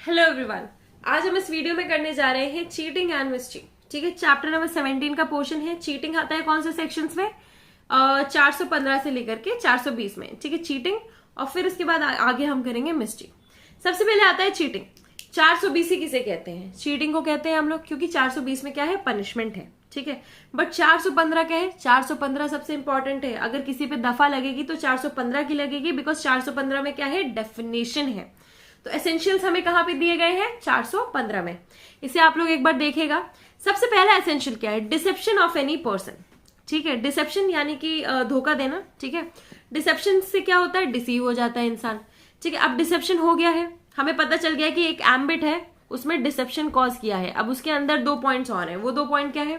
Hello everyone, आज हम इस वीडियो में करने जा रहे हैं चीटिंग एंड मिस्ट्री। ठीक है, चैप्टर नंबर 17 का पोर्शन है। चीटिंग आता है कौन से सेक्शंस में? 415 से लेकर के 420 में। ठीक है, चीटिंग। और फिर उसके बाद आगे हम करेंगे मिस्ट्री। सबसे पहले आता है चीटिंग। 420 ही किसे कहते हैं? चीटिंग को कहते हैं हम लोग, क्योंकि 420 में क्या है? पनिशमेंट है। ठीक है, बट 415 क्या है? 415 सबसे इंपॉर्टेंट है। अगर किसी पे दफा लगेगी तो 415 की लगेगी, बिकॉज 415 में क्या है? डेफिनेशन है। तो एसेंशियल्स हमें कहां पे दिए गए हैं? 415 में। इसे आप लोग एक बार देखेगा। सबसे पहला एसेंशियल क्या है? Deception of any person. ठीक है, डिसेप्शन यानी कि धोखा देना। ठीक है, डिसेप्शन से क्या होता है? डिसीव हो जाता है इंसान। ठीक है, अब डिसेप्शन हो गया है, हमें पता चल गया कि एक एम्बिट है, उसमें डिसेप्शन कॉज किया है। अब उसके अंदर 2 पॉइंट्स और हैं। वो 2 पॉइंट क्या है?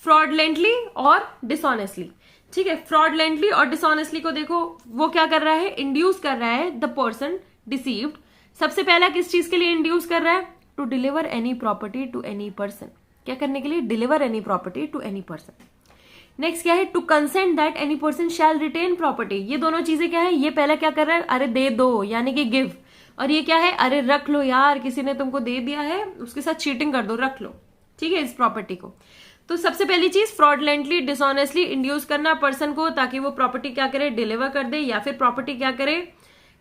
फ्रॉडलेंटली और डिसऑनेस्टली। ठीक है, फ्रॉडलेंटली और डिसऑनेस्टली को देखो, वो क्या कर रहा है? इंड्यूस कर रहा है द पर्सन डिसीव्ड। सबसे पहला किस चीज के लिए इंड्यूस कर रहा है? To deliver any property to any person. क्या करने के लिए? Deliver any property to any person. Next क्या है? To consent that any person shall retain property. ये दोनों चीजें क्या है? ये पहला क्या कर रहा है? अरे दे दो, यानी कि गिव। और ये क्या है? अरे रख लो यार, किसी ने तुमको दे दिया है, उसके साथ चीटिंग कर दो, रख लो। ठीक है, इस प्रॉपर्टी को। तो सबसे पहली चीज फ्रॉडलेंटली डिसऑनेस्टली इंड्यूस करना पर्सन को, ताकि वो प्रॉपर्टी क्या करे? डिलीवर कर दे, या फिर प्रॉपर्टी क्या करे?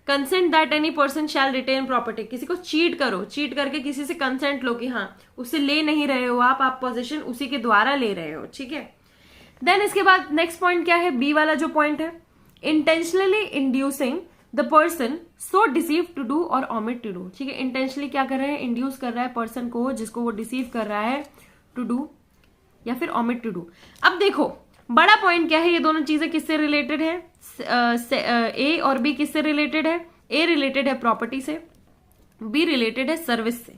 Consent that any person shall retain property. किसी को चीट करो, चीट करके किसी से कंसेंट लो कि हाँ, उससे ले नहीं रहे हो आप पोजीशन उसी के द्वारा ले रहे हो। ठीक है, देन इसके बाद नेक्स्ट पॉइंट क्या है? बी वाला जो पॉइंट है, intentionally inducing the person so deceive to do और ऑमिट टू डू। ठीक है, इंटेंशनली क्या कर रहे हैं? इंड्यूस कर रहा है पर्सन को, जिसको वो डिसीव कर रहा है, टू डू या फिर ऑमिट टू डू। अब देखो, बड़ा पॉइंट क्या है? ये दोनों चीजें किससे रिलेटेड है? ए और बी किससे रिलेटेड है? ए रिलेटेड है प्रॉपर्टी से, बी रिलेटेड है सर्विस से।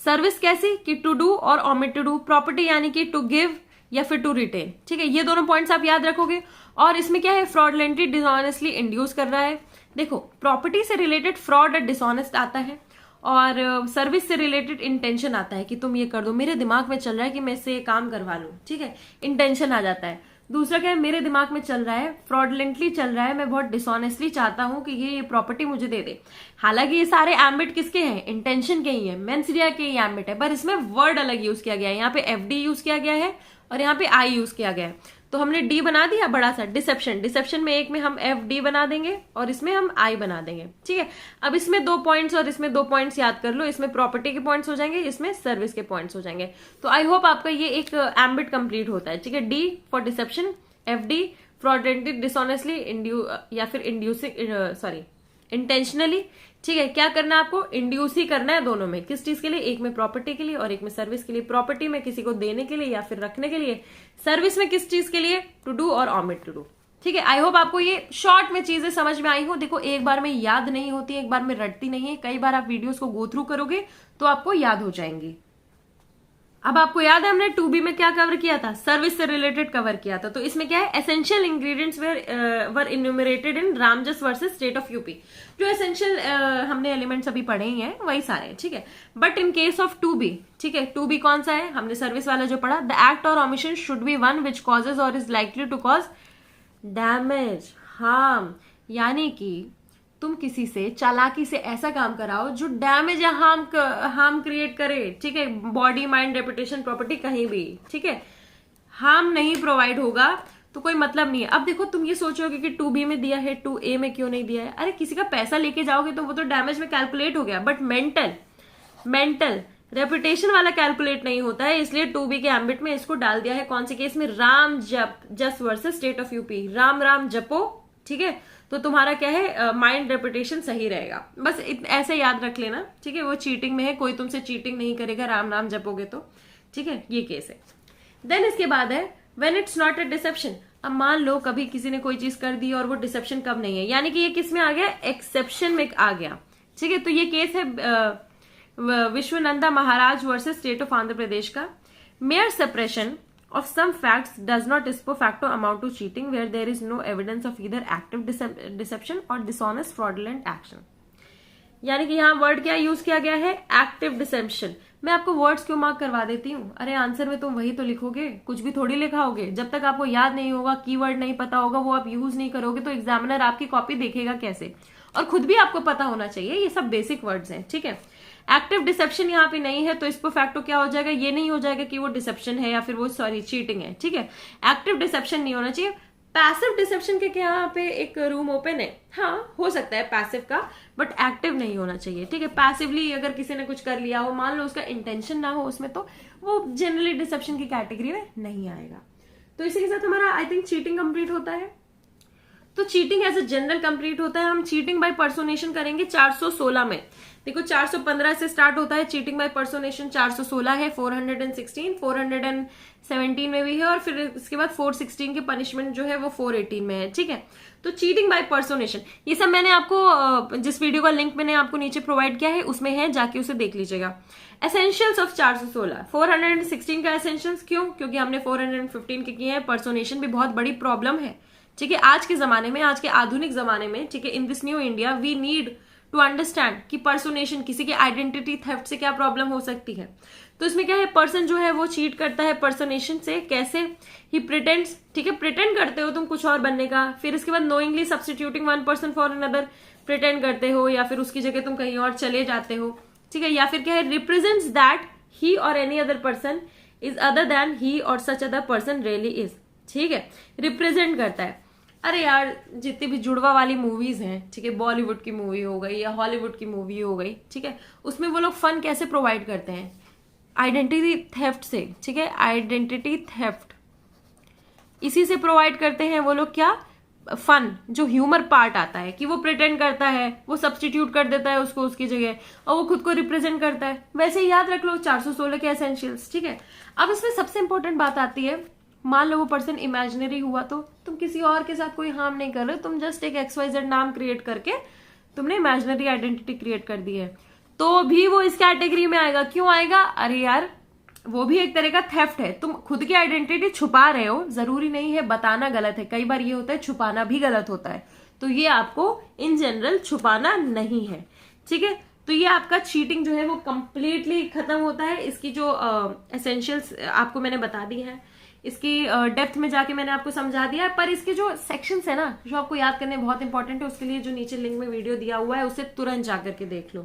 सर्विस कैसी? कि टू डू और ऑमिट टू डू। प्रॉपर्टी यानी कि टू गिव या फिर टू रिटेन। ठीक है, ये दोनों पॉइंट्स आप याद रखोगे। और इसमें क्या है? फ्रॉडलेंटली डिसऑनेस्टली इंड्यूस कर रहा है। देखो, प्रॉपर्टी से रिलेटेड फ्रॉड और डिसऑनेस्ट आता है, और सर्विस से रिलेटेड इंटेंशन आता है कि तुम ये कर दो, मेरे दिमाग में चल रहा है कि मैं इससे ये काम करवा लूं। ठीक है, इंटेंशन आ जाता है। दूसरा क्या है? मेरे दिमाग में चल रहा है, फ्रॉडलेंटली चल रहा है, मैं बहुत डिसऑनेस्टली चाहता हूं कि ये प्रॉपर्टी मुझे दे दे। हालांकि ये सारे एम्बिट किसके हैं? इंटेंशन के ही है, मेंस रे के ही एम्बिट है, पर इसमें वर्ड अलग यूज किया गया है। यहाँ पे एफडी यूज किया गया है और यहाँ पे आई यूज किया गया है। तो हमने डी बना दिया बड़ा सा, डिसेप्शन। डिसेप्शन में एक में हम एफ डी बना देंगे और इसमें हम आई बना देंगे। ठीक है, अब इसमें 2 पॉइंट्स और इसमें 2 पॉइंट्स याद कर लो। इसमें प्रॉपर्टी के पॉइंट्स हो जाएंगे, इसमें सर्विस के पॉइंट्स हो जाएंगे। तो आई होप आपका ये एक एम्बिट कंप्लीट होता है। ठीक है, d for deception, f d fraudulently dishonestly या फिर इंड्यूसिंग इंटेंशनली। ठीक है, क्या करना है आपको? इंड्यूस ही करना है दोनों में। किस चीज के लिए? एक में प्रॉपर्टी के लिए और एक में सर्विस के लिए। प्रॉपर्टी में किसी को देने के लिए या फिर रखने के लिए, सर्विस में किस चीज के लिए? टू डू और ऑमिट टू डू। ठीक है, आई होप आपको ये शॉर्ट में चीजें समझ में आई हो। देखो, एक बार में याद नहीं होती, एक बार में रटती नहीं है, कई बार आप वीडियोस को गो थ्रू करोगे तो आपको याद हो जाएंगी। अब आपको याद है हमने 2B में क्या कवर किया था? सर्विस से रिलेटेड कवर किया था। तो इसमें क्या है? Essential ingredients were enumerated in Ramjas versus state of UP. जो एसेंशियल हमने एलिमेंट्स अभी पढ़े ही हैं वही सारे हैं। ठीक है, but in case of 2B, ठीक है, 2B कौन सा है? हमने सर्विस वाला जो पढ़ा, द एक्ट और omission should be one which causes और is likely to cause damage, harm. यानी कि तुम किसी से चालाकी से ऐसा काम कराओ जो डैमेज या हार्म क्रिएट करे। ठीक है, बॉडी, माइंड, रेपुटेशन, प्रॉपर्टी, कहीं भी। ठीक है, हार्म नहीं प्रोवाइड होगा तो कोई मतलब नहीं है। अब देखो, तुम ये सोचोगे कि 2B में दिया है, 2A में क्यों नहीं दिया है? अरे किसी का पैसा लेके जाओगे तो वो तो डैमेज में कैलकुलेट हो गया, बट मेंटल रेपुटेशन वाला कैलकुलेट नहीं होता है। इसलिए 2B के एम्बिट में इसको डाल दिया है। कौन से केस में? Ram Jas versus state of UP. Ram Ram जपो, ठीक है, तो तुम्हारा क्या है? माइंड रेपुटेशन सही रहेगा। बस ऐसे याद रख लेना। ठीक है, वो चीटिंग में है, कोई तुमसे चीटिंग नहीं करेगा राम नाम जपोगे तो। ठीक है, ये केस है। देन इसके बाद है when it's not a deception. अब मान लो कभी किसी ने कोई चीज कर दी और वो डिसेप्शन कब नहीं है, यानी कि ये किस में आ गया? एक्सेप्शन में आ गया। ठीक है, तो ये केस है विश्वनंदा महाराज versus state of Andhra Pradesh का। Mayor suppression of some facts does not ipso facto amount to cheating where there is no evidence of either active deception or dishonest fraudulent action। यानी कि यहाँ वर्ड क्या यूज किया गया है? Active deception. मैं आपको वर्ड्स क्यों मार्क करवा देती हूँ? अरे आंसर में तुम वही तो लिखोगे, कुछ भी थोड़ी लिखा होगे। जब तक आपको याद नहीं होगा, कीवर्ड नहीं पता होगा, वो आप यूज नहीं करोगे तो एग्जामिनर आपकी कॉपी देखेगा कैसे? और खुद भी आपको पता होना चाहिए, ये सब बेसिक वर्ड्स हैं। ठीक है, एक्टिव डिसेप्शन यहाँ पे नहीं है, तो इस पर फैक्टो क्या हो जाएगा, ये नहीं हो जाएगा कि वो डिसेप्शन है या फिर वो चीटिंग है, ठीक है। एक्टिव डिसेप्शन नहीं होना चाहिए। पैसिव डिसेप्शन के क्या यहाँ पे एक रूम ओपन है, हाँ हो सकता है पैसिव का, बट एक्टिव नहीं होना चाहिए, ठीक है। पैसिवली अगर किसी ने कुछ कर लिया हो, मान लो उसका इंटेंशन ना हो उसमें, तो वो जनरली डिसेप्शन की कैटेगरी में नहीं आएगा। तो इसी के साथ हमारा आई थिंक चीटिंग कंप्लीट होता है। तो cheating as a general complete होता है। हम चीटिंग बाय पर्सोनेशन करेंगे 416 में। देखो 415 से स्टार्ट होता है चीटिंग बाय पर्सोनेशन, 416 है, 416, 417 में भी है, और फिर इसके बाद 416 की पनिशमेंट जो है वो 418 में है, ठीक है। तो चीटिंग बाय पर्सोनेशन ये सब मैंने आपको जिस वीडियो का लिंक मैंने आपको नीचे प्रोवाइड किया है उसमें है, जाके उसे देख लीजिएगा। एसेंशियल्स ऑफ 416, 416 का एसेंशियल्स क्यों, क्योंकि हमने 415 के किए हैं। पर्सोनेशन भी बहुत बड़ी प्रॉब्लम है, ठीक है, आज के जमाने में, आज के आधुनिक जमाने में, ठीक है। In this new India we need to understand कि पर्सोनेशन, किसी के आइडेंटिटी थेफ्ट से क्या प्रॉब्लम हो सकती है। तो इसमें क्या है, पर्सन जो है वो चीट करता है पर्सोनेशन से। कैसे, ही प्रिटेंड्स, ठीक है, प्रिटेंड करते हो तुम कुछ और बनने का, फिर इसके बाद knowingly substituting one person for another, pretend करते हो, या फिर उसकी जगह तुम कहीं और चले जाते हो, ठीक है। या फिर क्या है, रिप्रेजेंट्स दैट ही और any other person is other than he और such other person really is, ठीक है, रिप्रेजेंट करता है। अरे यार जितनी भी जुड़वा वाली मूवीज हैं, ठीक है, बॉलीवुड की मूवी हो गई या हॉलीवुड की मूवी हो गई, ठीक है, उसमें वो लोग फन कैसे प्रोवाइड करते हैं, आइडेंटिटी थेफ्ट से, ठीक है, आइडेंटिटी थेफ्ट इसी से प्रोवाइड करते हैं वो लोग। क्या, फन, जो ह्यूमर पार्ट आता है कि वो प्रिटेंड करता है, वो सब्स्टिट्यूट कर देता है उसको उसकी जगह, और वो खुद को रिप्रेजेंट करता है। वैसे ही याद रख लो 416 के एसेंशियल्स, ठीक है। अब इसमें सबसे इंपॉर्टेंट बात आती है, मान लो वो पर्सन इमेजिनरी हुआ, तो तुम किसी और के साथ कोई हार्म नहीं कर रहे, तुम जस्ट एक XYZ नाम क्रिएट करके तुमने इमेजिनरी आइडेंटिटी क्रिएट कर दी है, तो भी वो इस कैटेगरी में आएगा। क्यों आएगा, अरे यार वो भी एक तरह का थेफ्ट है, तुम खुद की आइडेंटिटी छुपा रहे हो, जरूरी नहीं है बताना गलत है, कई बार ये होता है छुपाना भी गलत होता है, तो ये आपको इन जनरल छुपाना नहीं है, ठीक है। तो ये आपका चीटिंग जो है वो कंप्लीटली खत्म होता है। इसकी जो एसेंशियल्स आपको मैंने बता दी है, इसकी डेप्थ में जाके मैंने आपको समझा दिया है, पर इसके जो सेक्शंस है ना, जो आपको याद करने बहुत इंपॉर्टेंट है, उसके लिए जो नीचे लिंक में वीडियो दिया हुआ है उसे तुरंत जाकर के देख लो।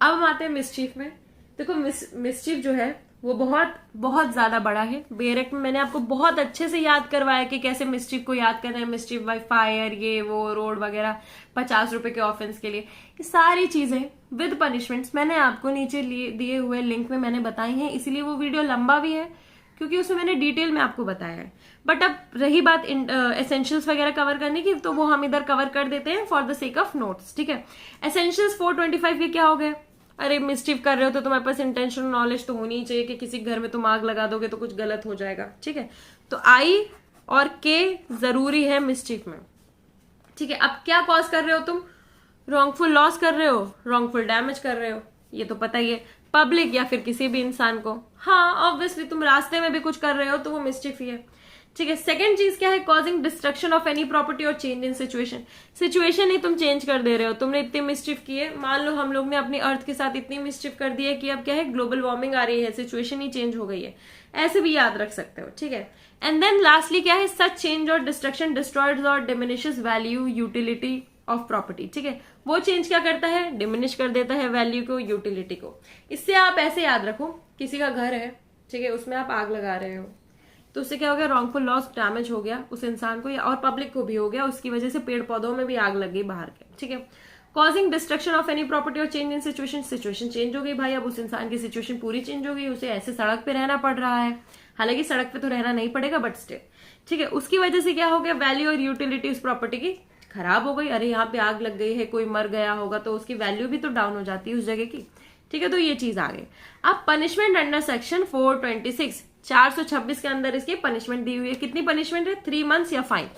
अब हम आते हैं मिसचीफ में। देखो मिसचीफ जो है वो बहुत बहुत ज्यादा बड़ा है। बेरेक में मैंने आपको बहुत अच्छे से याद करवाया कि कैसे मिसचीफ को याद करना है, मिसचीफ बाय फायर, ये वो रोड वगैरह, 50 रुपए के ऑफेंस के लिए, ये सारी चीजें विद पनिशमेंट्स मैंने आपको नीचे दिए हुए लिंक में मैंने बताई हैं। इसीलिए वो वीडियो लंबा भी है, क्योंकि उसमें मैंने डिटेल में आपको बताया है। बट अब रही बात एसेंशियल्स वगैरह कवर करने की, तो वो हम इधर कवर कर देते हैं for the sake of notes, ठीक है। एसेंशियल्स 425 के क्या हो गए, अरे मिसचीफ कर रहे हो तो तुम्हारे पास इंटेंशनल नॉलेज तो होनी ही चाहिए कि किसी घर में तुम आग लगा दोगे तो कुछ गलत हो जाएगा, ठीक है। तो आई और के जरूरी है मिसचीफ में, ठीक है। अब क्या कॉज कर रहे हो तुम, रॉन्गफुल लॉस कर रहे हो, रॉन्गफुल डैमेज कर रहे हो, ये तो पता ही है, पब्लिक या फिर किसी भी इंसान को। हाँ ऑब्वियसली तुम रास्ते में भी कुछ कर रहे हो तो वो मिसचीफ ही है, ठीक है। सेकंड चीज क्या है, causing destruction of any property और चेंज इन सिचुएशन। सिचुएशन ही तुम चेंज कर दे रहे हो, तुमने इतनी मिसचीफ की है। मान लो हम लोग ने अपनी अर्थ के साथ इतनी मिसचीफ कर दी है कि अब क्या है, ग्लोबल वार्मिंग आ रही है, सिचुएशन ही चेंज हो गई है, ऐसे भी याद रख सकते हो, ठीक है। एंड देन लास्टली क्या है, सच चेंज और डिस्ट्रक्शन डिस्ट्रॉयज और diminishes value utility of property, ठीक है। वो चेंज क्या करता है, डिमिनिश कर देता है वैल्यू को, यूटिलिटी को। इससे आप ऐसे याद रखो, किसी का घर है, ठीक है, उसमें आप आग लगा रहे हो, तो उससे क्या हो गया, रॉन्गफुल लॉस डैमेज हो गया उस इंसान को और पब्लिक को भी हो गया, उसकी वजह से पेड़ पौधों में भी आग लग गई बाहर के, ठीक है। Causing destruction of any property और change in situation, situation change हो गई भाई, अब उस इंसान की सिचुएशन पूरी चेंज हो गई, उसे ऐसे सड़क पे रहना पड़ रहा है, हालांकि सड़क पे तो रहना नहीं पड़ेगा बट स्टिल, ठीक है। उसकी वजह से क्या हो गया, वैल्यू और यूटिलिटी उस प्रॉपर्टी की खराब हो गई। अरे यहाँ पे आग लग गई है, कोई मर गया होगा तो उसकी वैल्यू भी तो डाउन हो जाती है उस जगह की, ठीक है। तो ये चीज आ गई। अब पनिशमेंट अंडर सेक्शन 426, 426 के अंदर इसकी पनिशमेंट दी हुई है। कितनी पनिशमेंट है, 3 मंथ्स या फाइन।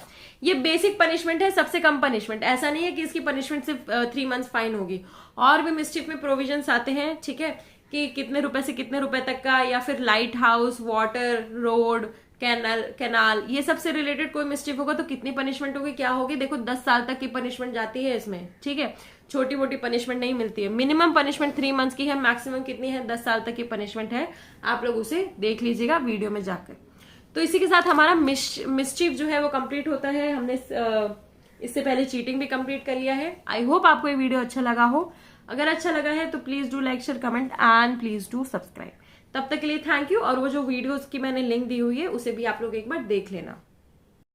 ये बेसिक पनिशमेंट है, सबसे कम पनिशमेंट। ऐसा नहीं है कि इसकी पनिशमेंट सिर्फ 3 मंथ्स फाइन होगी, और भी मिसचिफ में प्रोविजंस आते हैं, ठीक है, कि कितने रुपए से कितने रुपए तक का, या फिर light house, water, road, canal, ये सब से रिलेटेड कोई मिसचिफ होगा तो कितनी पनिशमेंट होगी, क्या होगी। देखो 10 साल तक की पनिशमेंट जाती है इसमें, ठीक है। छोटी मोटी पनिशमेंट नहीं मिलती है। मिनिमम पनिशमेंट 3 मंथ्स की है, मैक्सिमम कितनी है, 10 साल तक की पनिशमेंट है। आप लोग उसे देख लीजिएगा वीडियो में जाकर। तो इसी के साथ हमारा मिसचीफ जो है वो कंप्लीट होता है। हमने इससे पहले चीटिंग भी कंप्लीट कर लिया है। आई होप आपको ये वीडियो अच्छा लगा हो। अगर अच्छा लगा है तो please do like share comment and please do subscribe. तब तक के लिए थैंक यू, और वो जो वीडियोस की मैंने लिंक दी हुई है उसे भी आप लोग एक बार देख लेना।